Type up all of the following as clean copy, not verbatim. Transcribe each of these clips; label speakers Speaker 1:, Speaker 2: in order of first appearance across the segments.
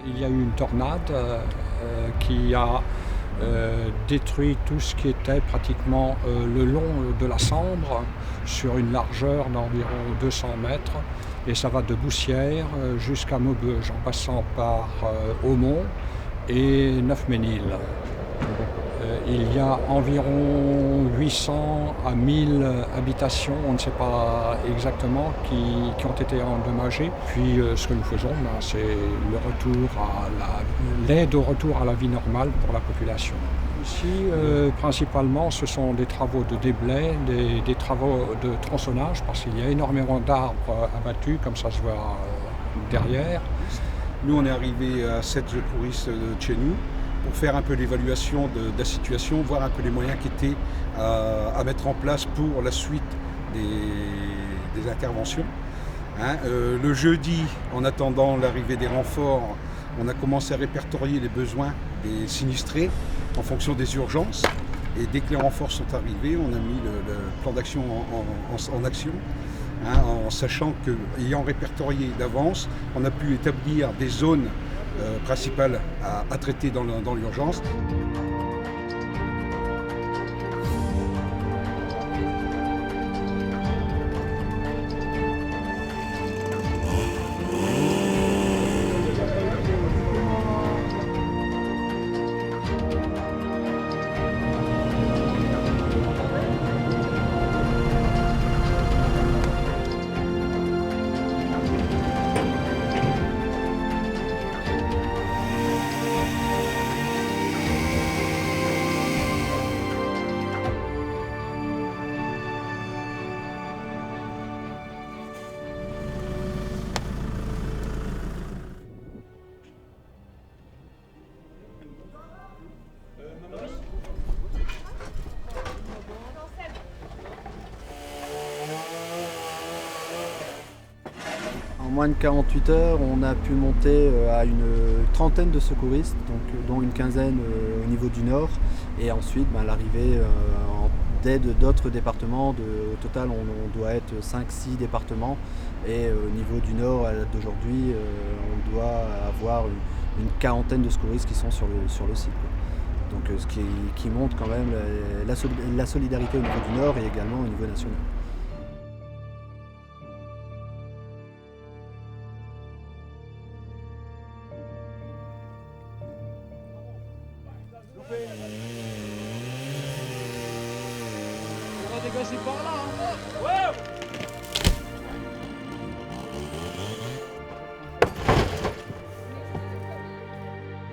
Speaker 1: Il y a eu une tornade qui a détruit tout ce qui était pratiquement le long de la Sambre sur une largeur d'environ 200 mètres et ça va de Boussières jusqu'à Maubeuge en passant par Aumont et Neufménil. Il y a environ 800 à 1000 habitations, on ne sait pas exactement, qui ont été endommagées. Puis ce que nous faisons, c'est l'aide au retour à la vie normale pour la population. Ici, principalement, ce sont des travaux de déblai, des travaux de tronçonnage, parce qu'il y a énormément d'arbres abattus, comme ça se voit derrière.
Speaker 2: Nous, on est arrivé à 7 secouristes de chez nous, pour faire un peu l'évaluation de la situation, voir un peu les moyens qui étaient à mettre en place pour la suite des interventions. Le jeudi, en attendant l'arrivée des renforts, on a commencé à répertorier les besoins des sinistrés en fonction des urgences. Et dès que les renforts sont arrivés, on a mis le plan d'action en action, en sachant qu'ayant répertorié d'avance, on a pu établir des zones principales à traiter dans l'urgence.
Speaker 3: En moins de 48 heures, on a pu monter à une trentaine de secouristes, dont une quinzaine au niveau du nord, et ensuite l'arrivée d'aide d'autres départements. Au total, on doit être 5-6 départements, et au niveau du nord, à l'heure d'aujourd'hui, on doit avoir une quarantaine de secouristes qui sont sur le site. Donc, ce qui montre quand même la solidarité au niveau du nord et également au niveau national.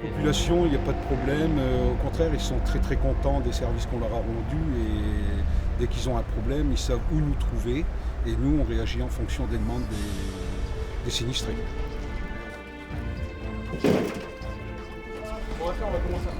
Speaker 2: Population, il n'y a pas de problème. Au contraire, ils sont très très contents des services qu'on leur a rendus et dès qu'ils ont un problème, ils savent où nous trouver et nous, on réagit en fonction des demandes des sinistrés.
Speaker 4: On va commencer à